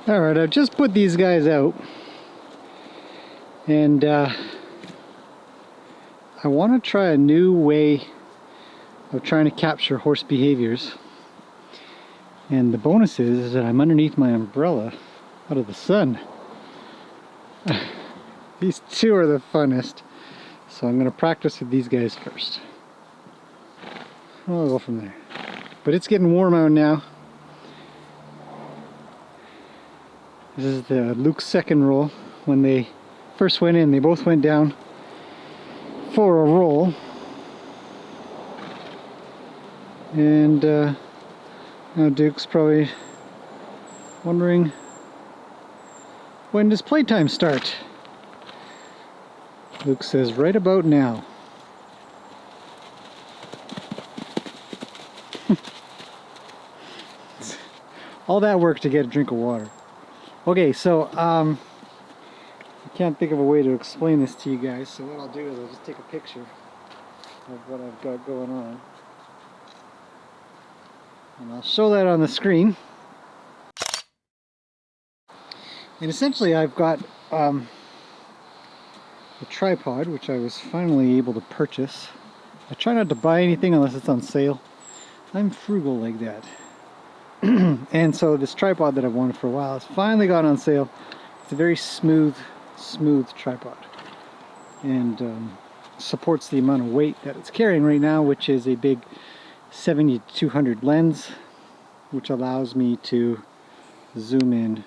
Alright, I've just put these guys out, and I want to try a new way of trying to capture horse behaviors. And the bonus is that I'm underneath my umbrella out of the sun. These two are the funnest, so I'm going to practice with these guys first. I'll go from there. But it's getting warm out now. This is the Luke's second roll. When they first went in, they both went down for a roll. And now Duke's probably wondering, when does playtime start? Luke says right about now. All that work to get a drink of water. Okay, so I can't think of a way to explain this to you guys, so what I'll do is I'll just take a picture of what I've got going on. And I'll show that on the screen. And essentially I've got a tripod, which I was finally able to purchase. I try not to buy anything unless it's on sale. I'm frugal like that. And so this tripod that I've wanted for a while has finally got on sale. It's a very smooth tripod, and supports the amount of weight that it's carrying right now, which is a big 70-200 lens, which allows me to zoom in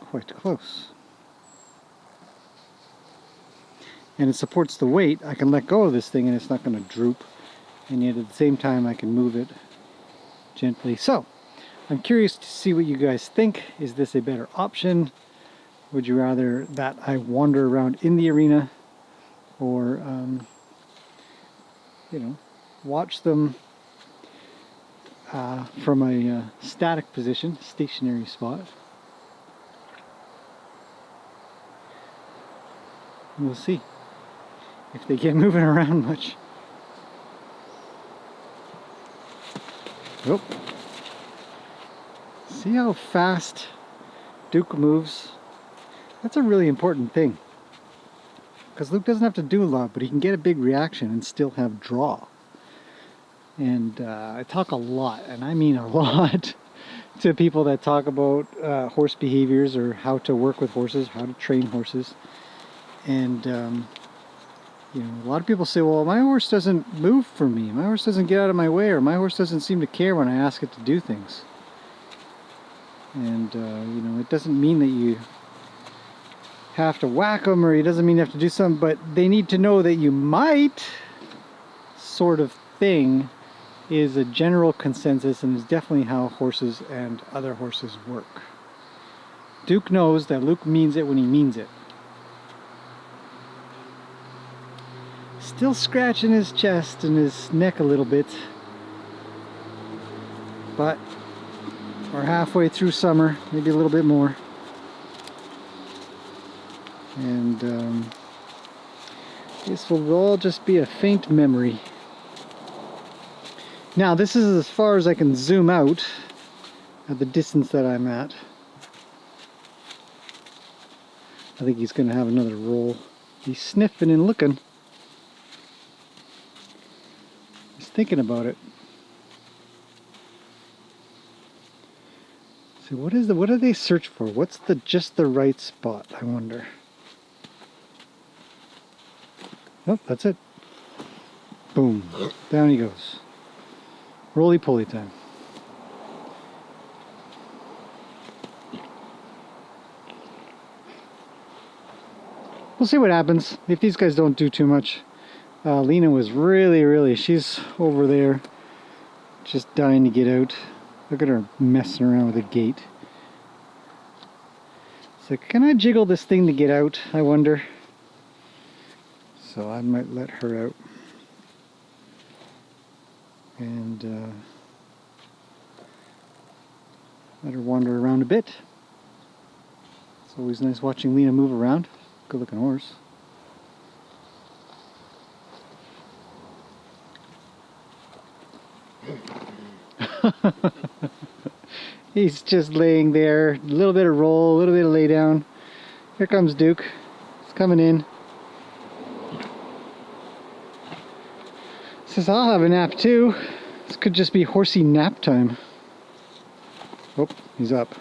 quite close. And it supports the weight. I can let go of this thing and it's not going to droop, and yet at the same time I can move it gently. So I'm curious to see what you guys think. Is this a better option? Would you rather that I wander around in the arena, or you know, watch them from a static position, stationary spot? We'll see if they get moving around much. Oh. See how fast Duke moves? That's a really important thing, because Luke doesn't have to do a lot, but he can get a big reaction and still have draw. And I talk a lot, and I mean a lot, to people that talk about horse behaviors, or how to work with horses, how to train horses. And you know, a lot of people say, well, my horse doesn't move for me, my horse doesn't get out of my way, or my horse doesn't seem to care when I ask it to do things. And you know, it doesn't mean that you have to whack them, or it doesn't mean you have to do something, but they need to know that you might, sort of thing, is a general consensus, and is definitely how horses and other horses work. Duke knows that Luke means it when he means it. Still scratching his chest and his neck a little bit, but we're halfway through summer, maybe a little bit more, and this will all just be a faint memory. Now this is as far as I can zoom out at the distance that I'm at. I think he's going to have another roll. He's sniffing and looking. He's thinking about it. So what do they search for? What's just the right spot, I wonder? Oh, that's it. Boom. Down he goes. Roly-poly time. We'll see what happens. If these guys don't do too much. Lena was really, she's over there just dying to get out. Look at her messing around with the gate. So can I jiggle this thing to get out, I wonder? So I might let her out. And let her wander around a bit. It's always nice watching Lena move around. Good looking horse. He's just laying there, a little bit of roll, a little bit of lay down. Here comes Duke. He's coming in. Says I'll have a nap too. This could just be Horsey nap time. Oh, he's up.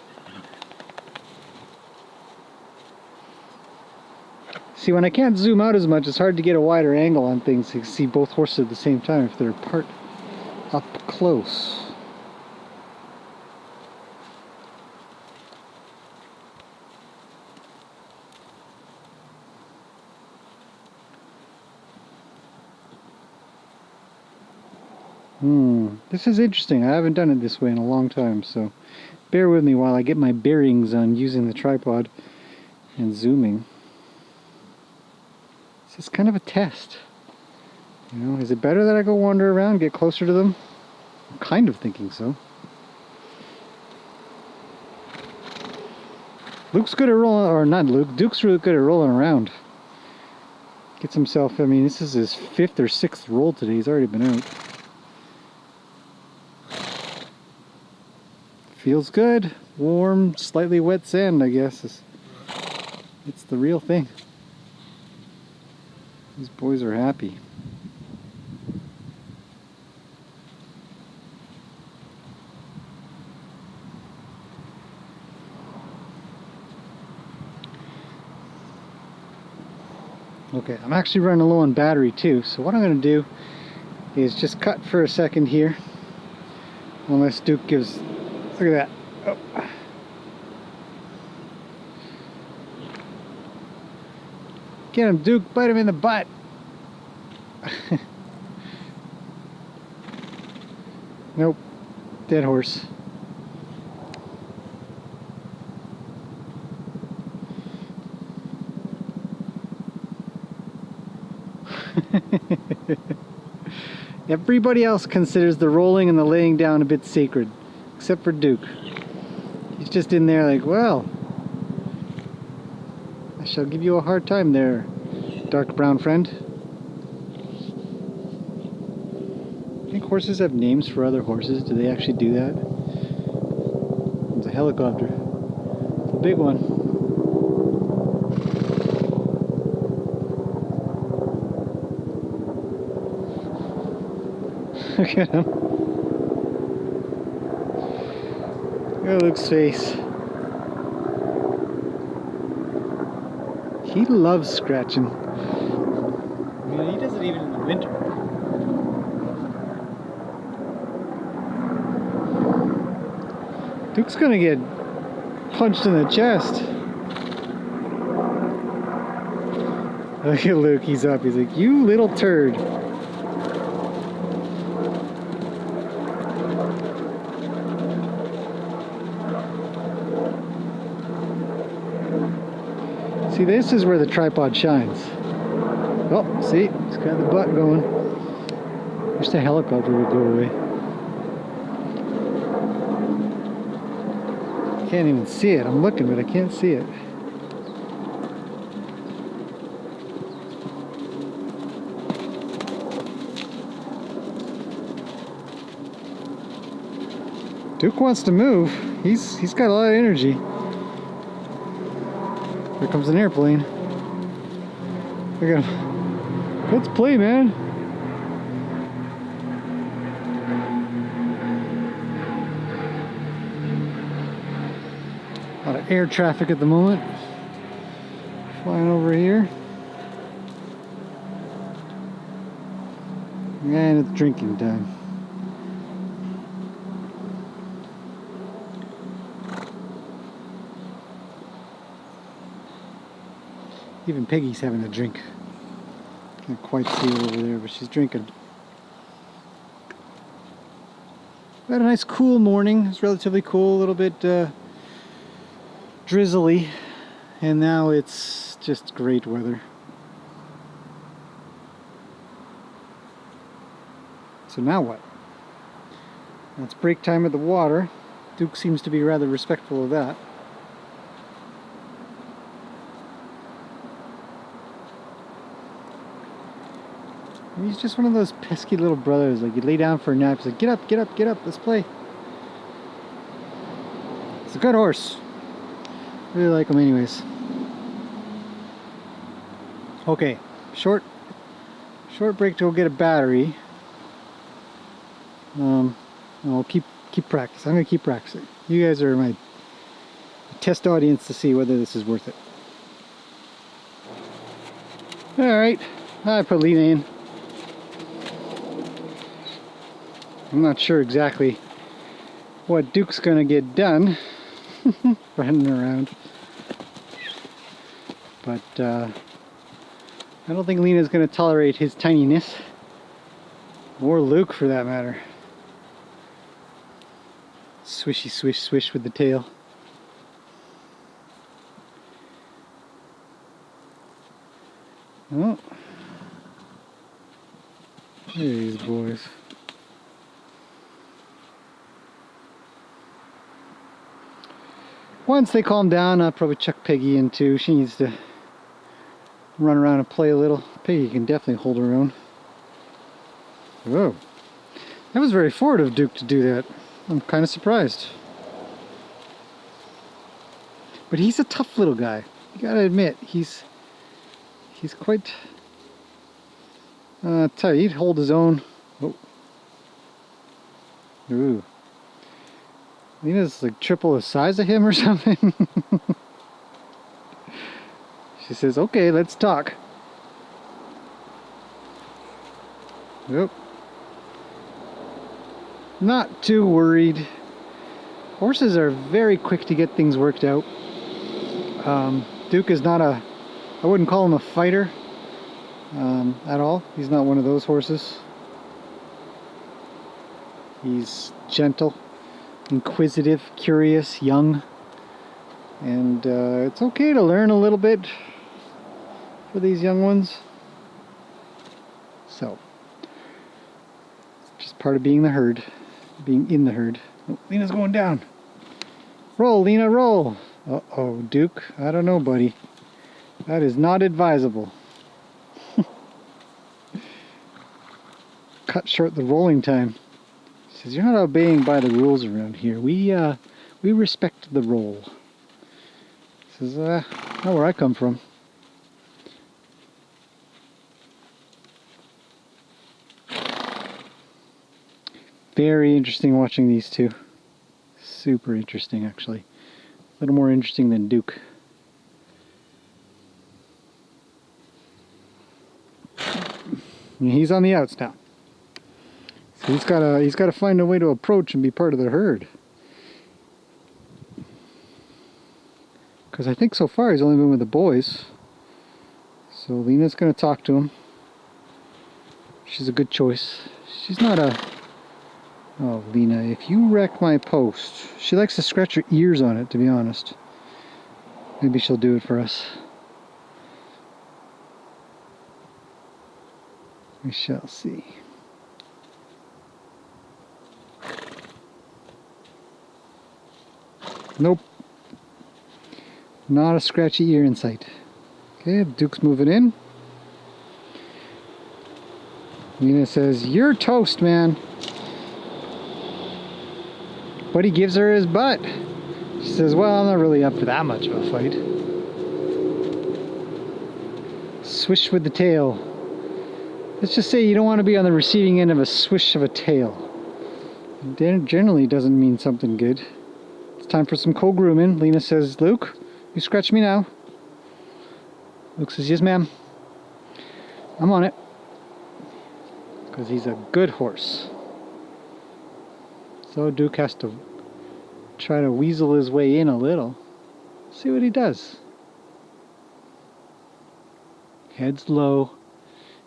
See, when I can't zoom out as much, it's hard to get a wider angle on things to see both horses at the same time if they're apart up close. This is interesting. I haven't done it this way in a long time, so bear with me while I get my bearings on using the tripod and zooming. This is kind of a test. You know, is it better that I go wander around, get closer to them? I'm kind of thinking so. Luke's good at rolling, or not Luke, Duke's really good at rolling around. Gets himself, I mean, this is his 5th or 6th roll today. He's already been out. Feels good. Warm, slightly wet sand, I guess. It's the real thing. These boys are happy. Okay, I'm actually running low on battery too, so what I'm going to do is just cut for a second here. Unless Duke gives... Look at that. Oh. Get him, Duke. Bite him in the butt. Nope. Dead horse. Everybody else considers the rolling and the laying down a bit sacred, except for Duke. He's just in there like, well, I shall give you a hard time there, dark brown friend. I think horses have names for other horses. Do they actually do that? It's a helicopter. It's a big one. Look at him. Look at Luke's face. He loves scratching. I mean, he does it even in the winter. Duke's gonna get punched in the chest. Look at Luke, he's up. He's like, you little turd. See, this is where the tripod shines. Oh, see, it's got the butt going. Wish the helicopter would go away. Can't even see it. I'm looking, but I can't see it. Duke wants to move. He's got a lot of energy. Here comes an airplane. Look at him. Let's play, man. A lot of air traffic at the moment. Flying over here. And it's drinking time. Even Peggy's having a drink. Can't quite see her over there, but she's drinking. We had a nice cool morning. It was relatively cool, a little bit drizzly, and now it's just great weather. So now what? Now it's break time at the water. Duke seems to be rather respectful of that. He's just one of those pesky little brothers. Like, you lay down for a nap, he's like, get up, get up, get up, let's play. It's a good horse. Really like him anyways. Okay, short break to go get a battery. I'll keep practicing. I'm gonna keep practicing. You guys are my test audience to see whether this is worth it. Alright, I put Lena in. I'm not sure exactly what Duke's gonna get done running around, but I don't think Lena's gonna tolerate his tininess, or Luke for that matter. Swishy swish swish with the tail. Oh, these boys. Once they calm down, I'll probably chuck Peggy in too. She needs to run around and play a little. Peggy can definitely hold her own. Oh, that was very forward of Duke to do that. I'm kind of surprised. But he's a tough little guy. You gotta admit, he's quite... I tell you, he'd hold his own. Oh. Ooh. Lena's like triple the size of him or something. She says, okay, let's talk. Yep. Not too worried. Horses are very quick to get things worked out. Duke is not I wouldn't call him a fighter at all. He's not one of those horses. He's gentle, inquisitive, curious, young, and it's okay to learn a little bit for these young ones. So, it's just part of being the herd, being in the herd. Oh, Lena's going down. Roll, Lena, roll. Uh-oh, Duke, I don't know, buddy. That is not advisable. Cut short the rolling time. He says, you're not obeying by the rules around here. We respect the roll. He says, not where I come from. Very interesting watching these two. Super interesting, actually. A little more interesting than Duke. And he's on the outs now. So he's gotta find a way to approach and be part of the herd. Because I think so far he's only been with the boys. So Lena's gonna talk to him. She's a good choice. She's not a... Oh, Lena, if you wreck my post... She likes to scratch her ears on it, to be honest. Maybe she'll do it for us. We shall see. Nope. Not a scratchy ear in sight. Okay, Duke's moving in. Lena says, you're toast, man. But he gives her his butt. She says, well, I'm not really up for that much of a fight. Swish with the tail. Let's just say you don't want to be on the receiving end of a swish of a tail. It generally doesn't mean something good. It's time for some co-grooming. Lena says, Luke, you scratch me now. Luke says, yes, ma'am. I'm on it. Because he's a good horse. So Duke has to try to weasel his way in a little. See what he does. Head's low.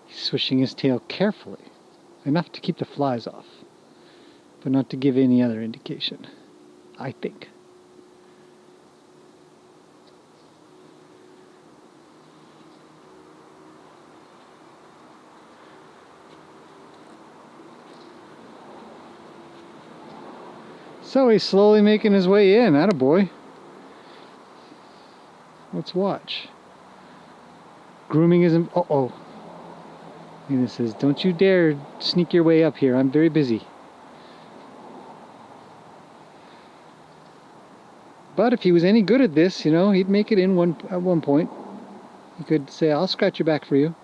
He's swishing his tail carefully. Enough to keep the flies off. But not to give any other indication. I think. So he's slowly making his way in. Attaboy. Let's watch. Grooming isn't... Uh-oh. Lena says, don't you dare sneak your way up here. I'm very busy. But if he was any good at this, you know, he'd make it in at one point. He could say, I'll scratch your back for you.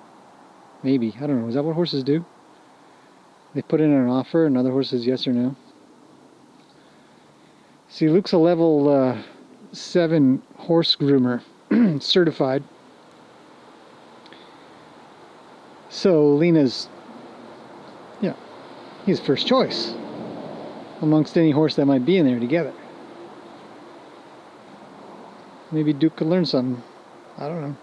Maybe. I don't know. Is that what horses do? They put in an offer and other horses yes or no. See, Luke's a level 7 horse groomer, certified. So Lena's, yeah, he's first choice amongst any horse that might be in there together. Maybe Duke could learn something. I don't know.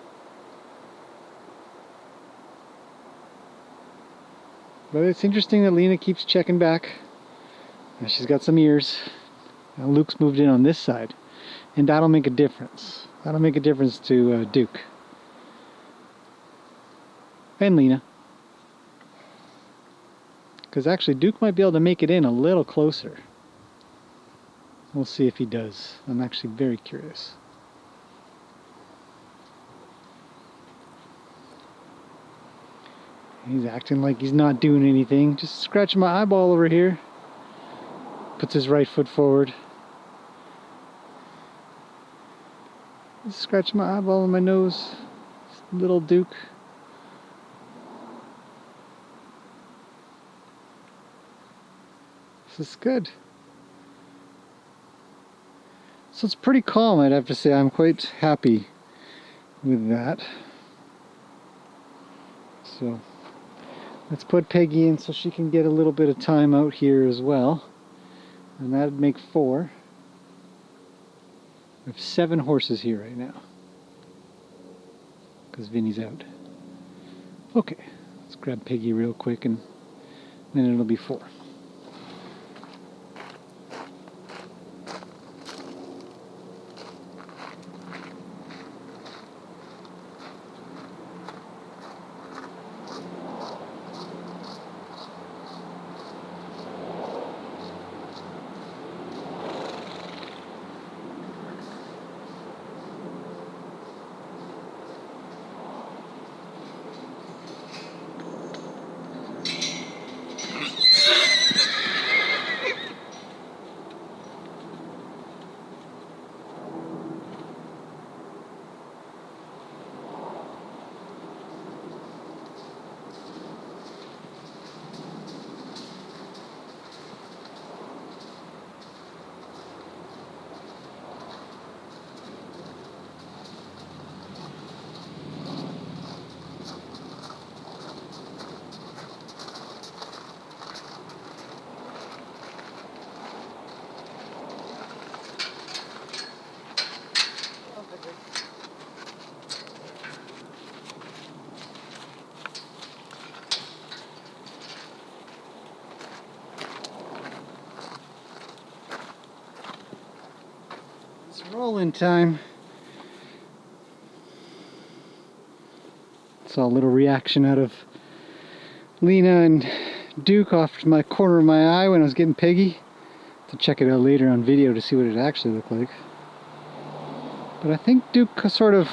But it's interesting that Lena keeps checking back. Now she's got some ears. Now Luke's moved in on this side. And that'll make a difference. That'll make a difference to Duke. And Lena. Because actually Duke might be able to make it in a little closer. We'll see if he does. I'm actually very curious. He's acting like he's not doing anything. Just scratching my eyeball over here. Puts his right foot forward. Just scratching my eyeball on my nose. Little Duke. This is good. So it's pretty calm, I'd have to say. I'm quite happy with that. So let's put Peggy in so she can get a little bit of time out here as well. And that'd make 4. We have 7 horses here right now. Because Vinny's out. Okay, let's grab Peggy real quick and then it'll be 4. Rolling time. Saw a little reaction out of Lena and Duke off my corner of my eye when I was getting Peggy. To check it out later on video to see what it actually looked like. But I think Duke sort of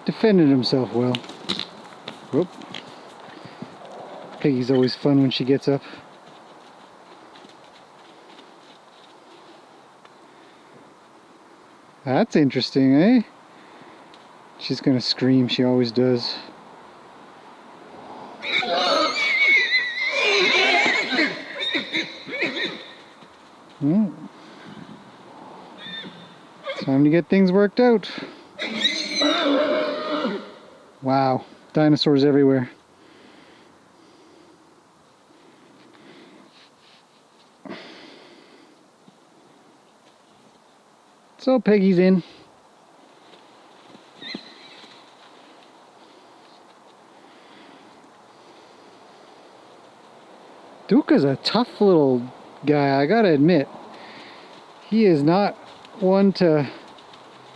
defended himself well. Whoop. Peggy's always fun when she gets up. That's interesting, eh? She's gonna scream, she always does. Time to get things worked out. Wow, dinosaurs everywhere. So Peggy's in. Duke is a tough little guy, I gotta admit. He is not one to...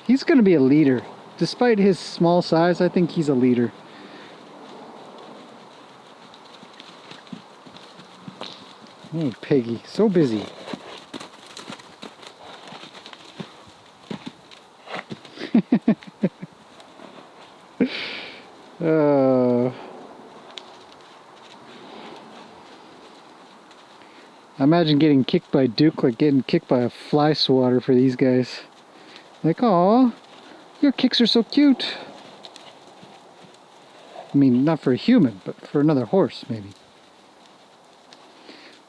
He's gonna be a leader. Despite his small size, I think he's a leader. Oh, Peggy, so busy. I imagine getting kicked by Duke like getting kicked by a fly swatter for these guys. Like, aw, your kicks are so cute. I mean, not for a human, but for another horse, maybe.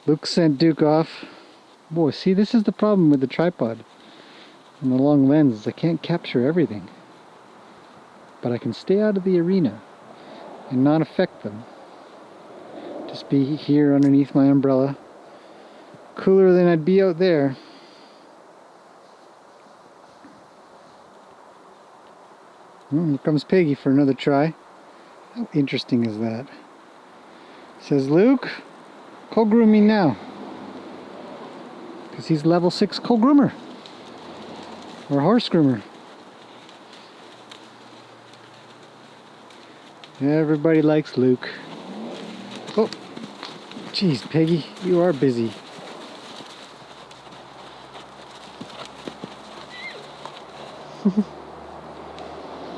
Luke sent Duke off. Boy, see, this is the problem with the tripod and the long lens. I can't capture everything. But I can stay out of the arena and not affect them. Just be here underneath my umbrella. Cooler than I'd be out there. Here comes Peggy for another try. How interesting is that? Says Luke, co-groom me now. Because he's level 6 co-groomer. Or horse groomer. Everybody likes Luke. Oh, geez, Peggy, you are busy.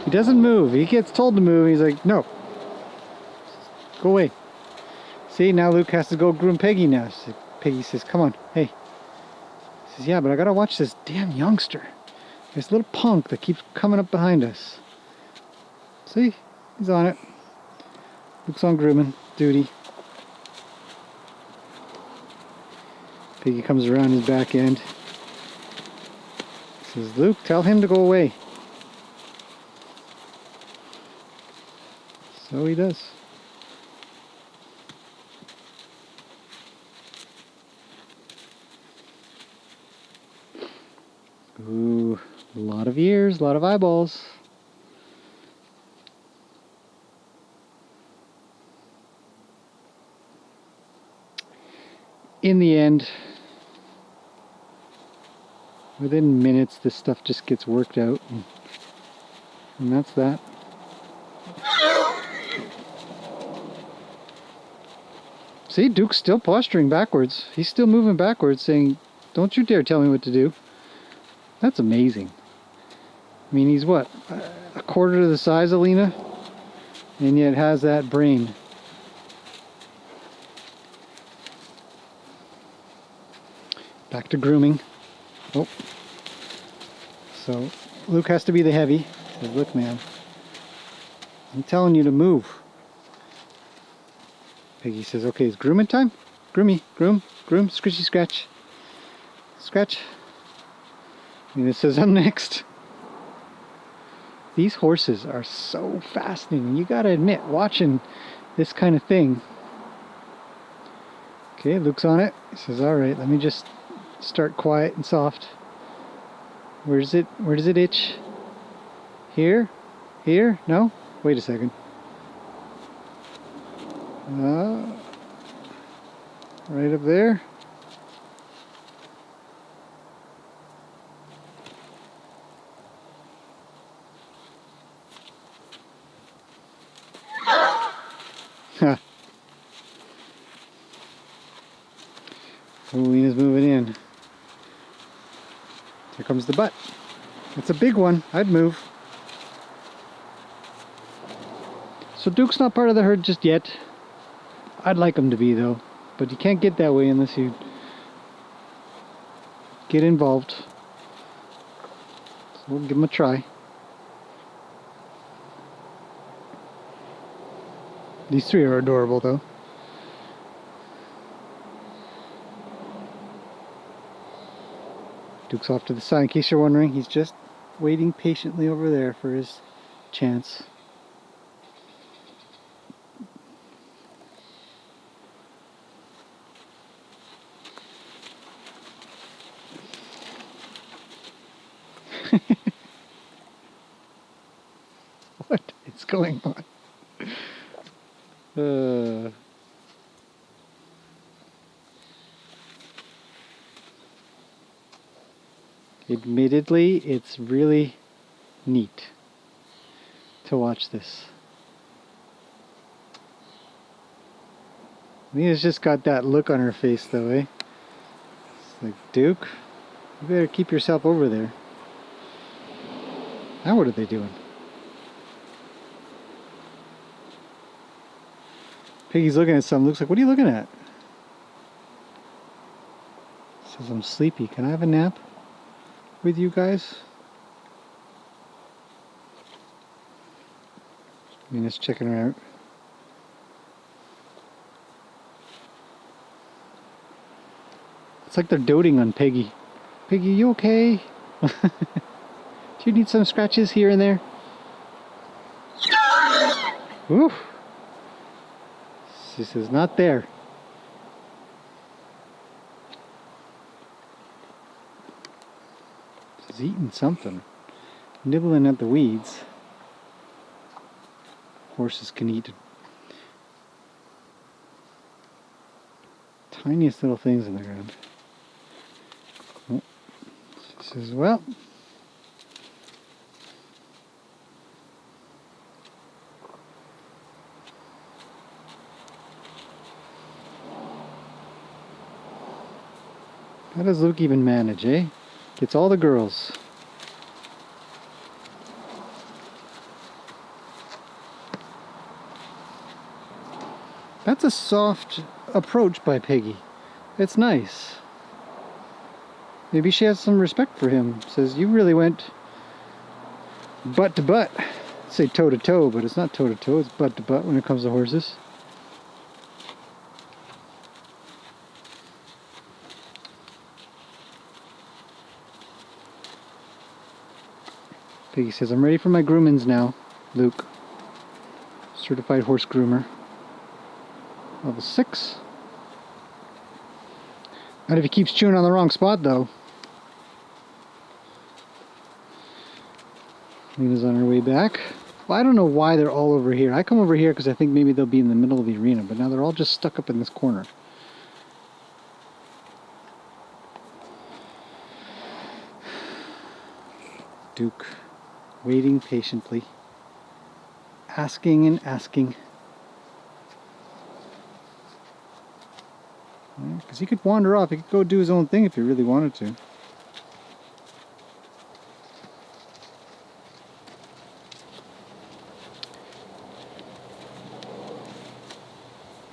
He doesn't move. He gets told to move. He's like, no. Go away. See, now Luke has to go groom Peggy now. So Peggy says, come on, hey. He says, yeah, but I gotta watch this damn youngster. This little punk that keeps coming up behind us. See? He's on it. Luke's on grooming duty. Peggy comes around his back end. Says, Luke, tell him to go away. So he does. Ooh, a lot of ears, a lot of eyeballs. In the end, within minutes, this stuff just gets worked out, and that's that. See, Duke's still posturing backwards. He's still moving backwards, saying, don't you dare tell me what to do. That's amazing. I mean, he's what, a quarter of the size of Lena? And yet has that brain. Back to grooming. Oh. So, Luke has to be the heavy. He says, look, man, I'm telling you to move. Peggy says, okay, it's grooming time? Groomy, groom, scratchy, scratch. Scratch. And it says, I'm next. These horses are so fascinating. You gotta admit, watching this kind of thing. Okay, Luke's on it. He says, alright, let me just start quiet and soft. Where does it itch? Here? Here? No? Wait a second. Right up there. Huh. Lena's moving in. Here comes the butt. It's a big one. I'd move. So Duke's not part of the herd just yet. I'd like him to be though, but you can't get that way unless you get involved. So we'll give him a try. These three are adorable though. Duke's off to the side. In case you're wondering, he's just waiting patiently over there for his chance. What is going on? Admittedly, it's really neat to watch this. Nina's just got that look on her face though, eh? It's like, Duke, you better keep yourself over there. Now what are they doing? Piggy's looking at something. Looks like, what are you looking at? Says, I'm sleepy. Can I have a nap with you guys? Lena's checking her out. It's like they're doting on Peggy. Peggy, you okay? Do you need some scratches here and there? Oof. She says, not there. She's eating something. Nibbling at the weeds. Horses can eat tiniest little things in the ground. Oh. She says, well, how does Luke even manage, eh? Gets all the girls. That's a soft approach by Peggy. It's nice. Maybe she has some respect for him. Says, you really went butt to butt. I'd say toe to toe, but it's not toe to toe, it's butt to butt when it comes to horses. Peggy says, I'm ready for my groomings now, Luke. Certified horse groomer. Level 6. Not if he keeps chewing on the wrong spot, though. Lena's on her way back. Well, I don't know why they're all over here. I come over here because I think maybe they'll be in the middle of the arena, but now they're all just stuck up in this corner. Duke, waiting patiently. Asking and asking. Because he could wander off. He could go do his own thing if he really wanted to.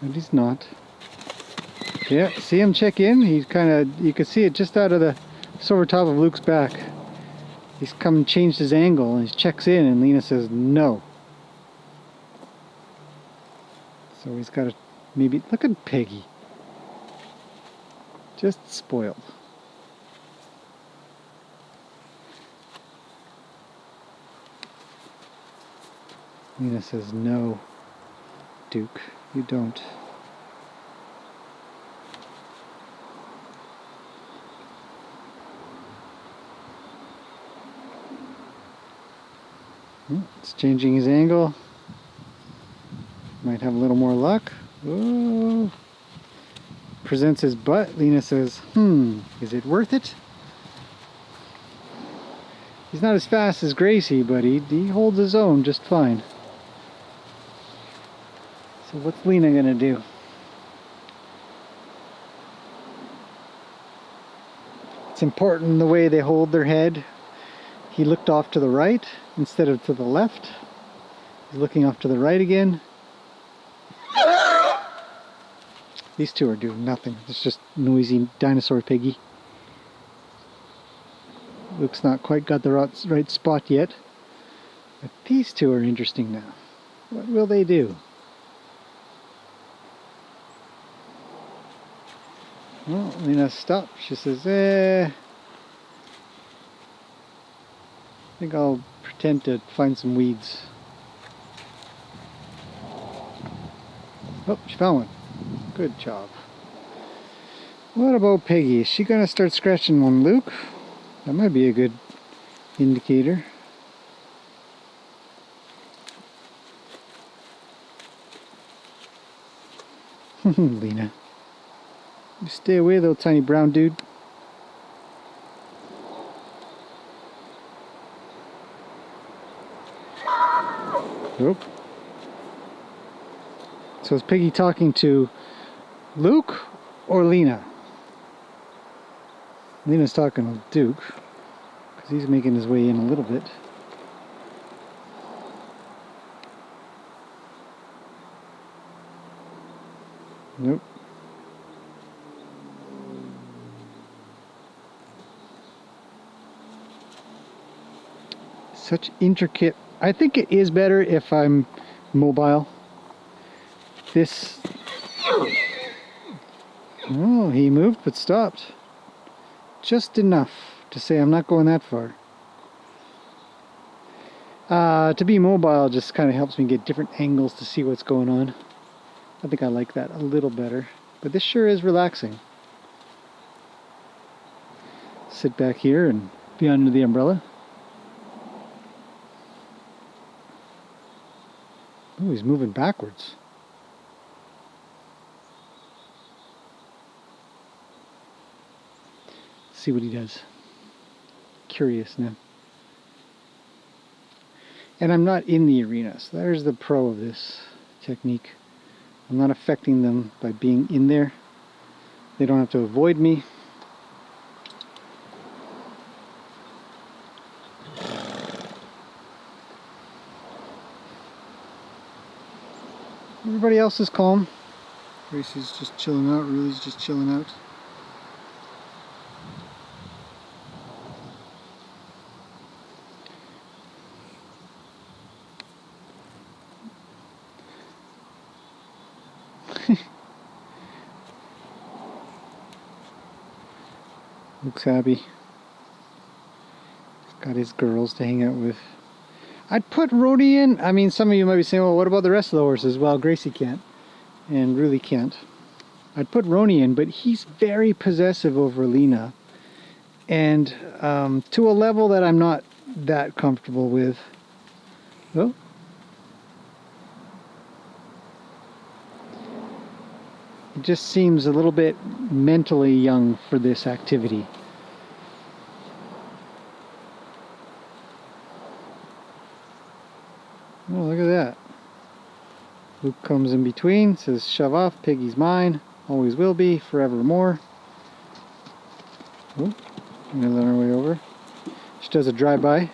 And he's not. Yeah, see him check in? He's kind of, you can see it just out of the, just over top of Luke's back. He's come and changed his angle and he checks in and Lena says no. So he's got to maybe, look at Peggy. Just spoiled. Lena says, no, Duke, you don't. It's changing his angle. Might have a little more luck. Whoa. Presents his butt. Lena says, is it worth it? He's not as fast as Gracie, but he holds his own just fine. So what's Lena gonna do? It's important the way they hold their head. He looked off to the right instead of to the left. He's looking off to the right again. These two are doing nothing. It's just noisy dinosaur Piggy. Luke's not quite got the right spot yet. But these two are interesting now. What will they do? Well, Lena stopped. She says, I think I'll pretend to find some weeds. Oh, she found one. Good job. What about Peggy? Is she gonna start scratching on Luke? That might be a good indicator. Lena. You stay away, little tiny brown dude. Oh. So is Peggy talking to Luke or Lena? Lena's talking to Duke because he's making his way in a little bit. Nope. Such intricate. I think it is better if I'm mobile. This... Oh, he moved but stopped. Just enough to say I'm not going that far. To be mobile just kind of helps me get different angles to see what's going on. I think I like that a little better. But this sure is relaxing. Sit back here and be under the umbrella. Oh, he's moving backwards. See what he does. Curious now. And I'm not in the arena, so there's the pro of this technique. I'm not affecting them by being in there. They don't have to avoid me. Everybody else is calm. Gracie's just chilling out, Ruli's just chilling out. Luke's happy. He's got his girls to hang out with. I'd put Rhodey in. I mean, some of you might be saying, well, what about the rest of the horses? Well, Gracie can't, and really can't. I'd put Roni in, but he's very possessive over Lena, and to a level that I'm not that comfortable with. Oh. It just seems a little bit mentally young for this activity. Oh, look at that. Luke comes in between, says, shove off, Piggy's mine, always will be, forevermore. Oh, I'm gonna let her way over. She does a drive-by.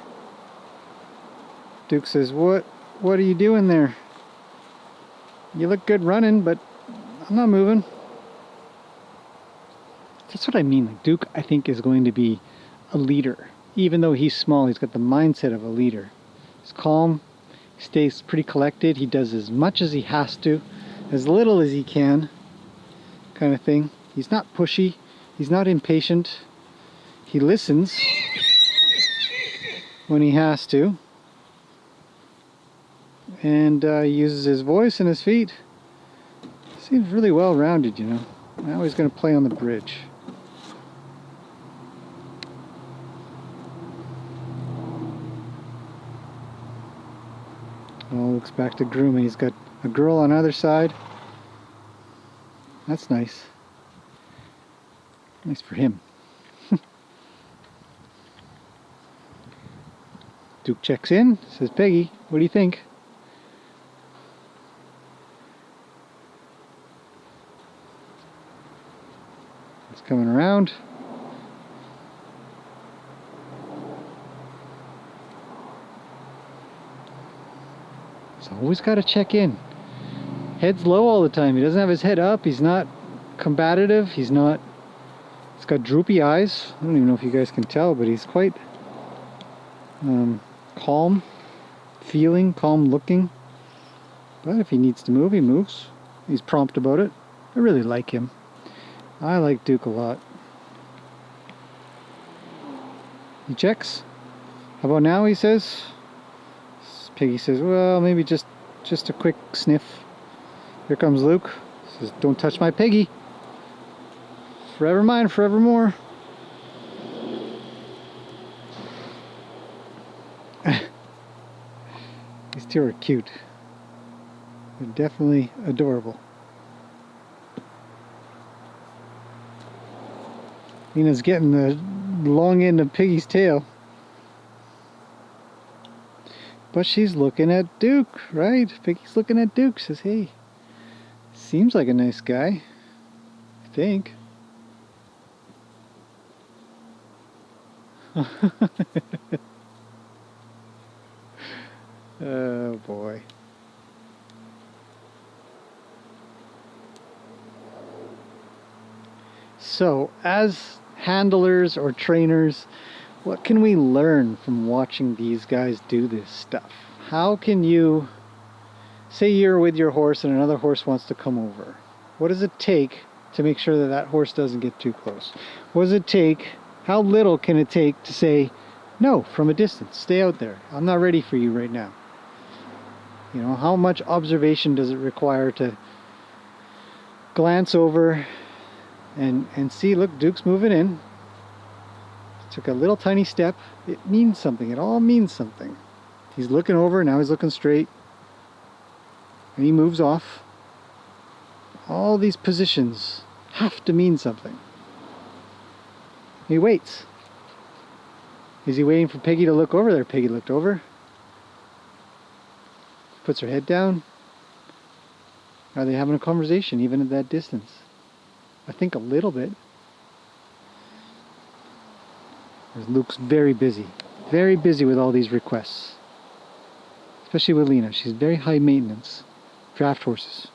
Duke says, what are you doing there? You look good running, but I'm not moving. That's what I mean. Like Duke, I think, is going to be a leader. Even though he's small, he's got the mindset of a leader. He's calm, he stays pretty collected, he does as much as he has to, as little as he can, kind of thing. He's not pushy, he's not impatient. He listens when he has to. And he uses his voice and his feet. Seems really well rounded, you know. Now he's going to play on the bridge. Oh, looks back to grooming. He's got a girl on the other side. That's nice. Nice for him. Duke checks in, says, Peggy, what do you think? It's coming around. He's always got to check in. Head's low all the time. He doesn't have his head up. He's not combative. He's got droopy eyes. I don't even know if you guys can tell, but he's quite calm feeling, calm looking. But if he needs to move, he moves. He's prompt about it. I really like him. I like Duke a lot. He checks. How about now, he says. Piggy says, well, maybe just a quick sniff. Here comes Luke. He says, don't touch my Piggy. Forever mine, forevermore. These two are cute. They're definitely adorable. Nina's getting the long end of Piggy's tail. But she's looking at Duke, right? Piggy's looking at Duke. Says, hey, seems like a nice guy. I think. Oh boy. So, as handlers or trainers, what can we learn from watching these guys do this stuff? How can you say you're with your horse and another horse wants to come over. What does it take to make sure that that horse doesn't get too close? What does it take? How little can it take to say, no, from a distance, stay out there. I'm not ready for you right now. You know, how much observation does it require to glance over and see, look, Duke's moving in. Took a little tiny step. It means something. It all means something. He's looking over, now he's looking straight. And he moves off. All these positions have to mean something. He waits. Is he waiting for Peggy to look over? There, Peggy looked over. Puts her head down. Are they having a conversation even at that distance? I think a little bit. Luke's very busy with all these requests. Especially with Lena. She's very high maintenance. Draft horses.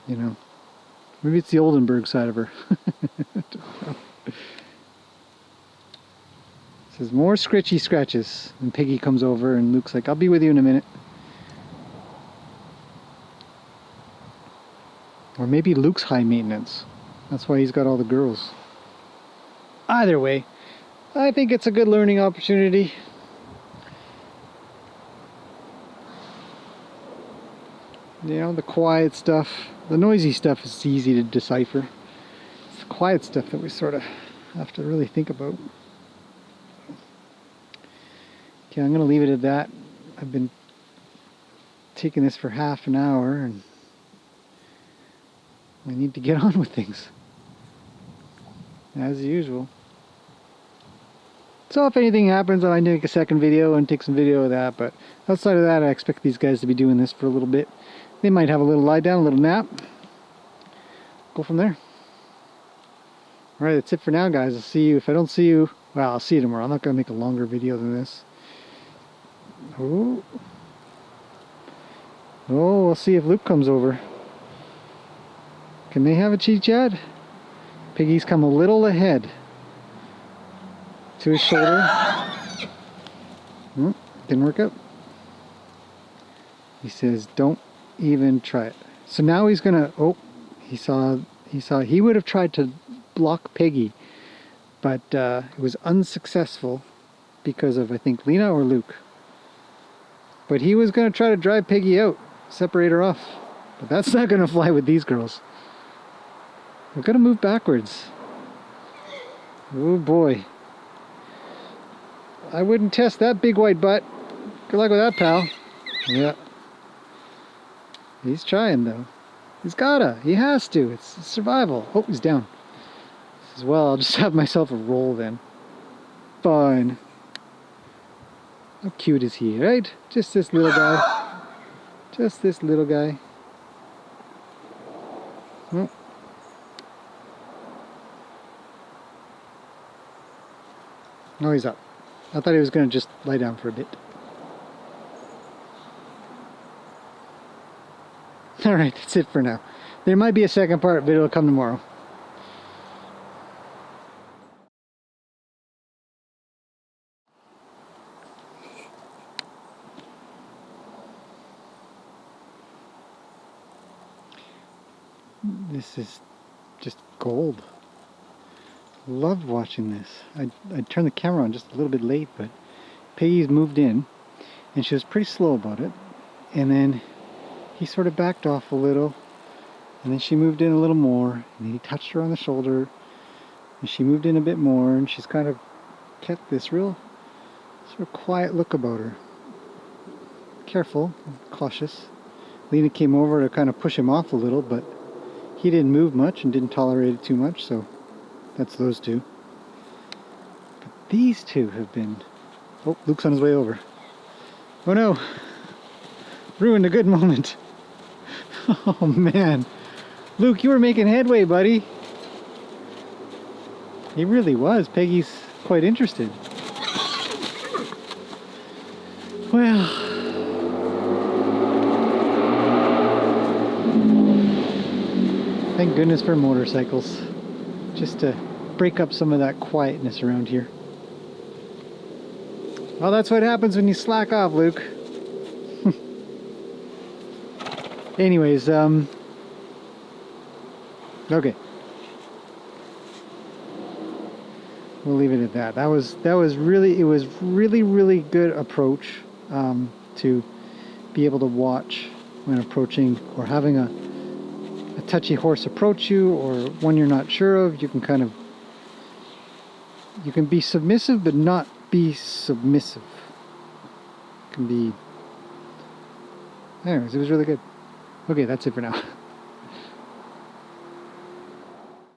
You know. Maybe it's the Oldenburg side of her. Says more scritchy scratches. And Peggy comes over and Luke's like, I'll be with you in a minute. Or maybe Luke's high maintenance. That's why he's got all the girls. Either way, I think it's a good learning opportunity. You know, the quiet stuff, the noisy stuff is easy to decipher. It's the quiet stuff that we sort of have to really think about. Okay, I'm going to leave it at that. I've been taking this for half an hour and I need to get on with things. As usual. So if anything happens, I might make a second video and take some video of that, but outside of that, I expect these guys to be doing this for a little bit. They might have a little lie down, a little nap. Go from there. Alright, that's it for now, guys. I'll see you. If I don't see you, well, I'll see you tomorrow. I'm not going to make a longer video than this. Oh, we'll see if Luke comes over. Can they have a chit chat? Piggy's come a little ahead to his shoulder. Didn't work out. He says, don't even try it. So now he's gonna, he would have tried to block Peggy, but it was unsuccessful because of, I think, Lena or Luke. But he was gonna try to drive Peggy out, separate her off. But that's not gonna fly with these girls. We're gonna move backwards. Oh boy. I wouldn't test that big white butt. Good luck with that, pal. Yeah. He's trying though. He's gotta. He has to. It's survival. Oh, he's down. As well, I'll just have myself a roll then. Fine. How cute is he, right? Just this little guy. Just this little guy. Oh. Oh, he's up. I thought he was going to just lie down for a bit. Alright, that's it for now. There might be a second part, but it'll come tomorrow. This is just gold. Loved watching this. I turned the camera on just a little bit late, but Peggy's moved in and she was pretty slow about it, and then he sort of backed off a little, and then she moved in a little more, and he touched her on the shoulder and she moved in a bit more, and she's kind of kept this real sort of quiet look about her. Careful, cautious. Lena came over to kind of push him off a little, but he didn't move much and didn't tolerate it too much, so that's those two. But these two have been... Oh, Luke's on his way over. Oh no! Ruined a good moment. Oh man. Luke, you were making headway, buddy. He really was. Peggy's quite interested. Well... Thank goodness for motorcycles. Just to break up some of that quietness around here. Well, that's what happens when you slack off, Luke. Anyways, okay. We'll leave it at that. That was really, it was really good approach to be able to watch when approaching, or having a touchy horse approach you, or one you're not sure of. You can kind of, you can be submissive but not be submissive. It can be, anyways, it was really good. Okay, that's it for now.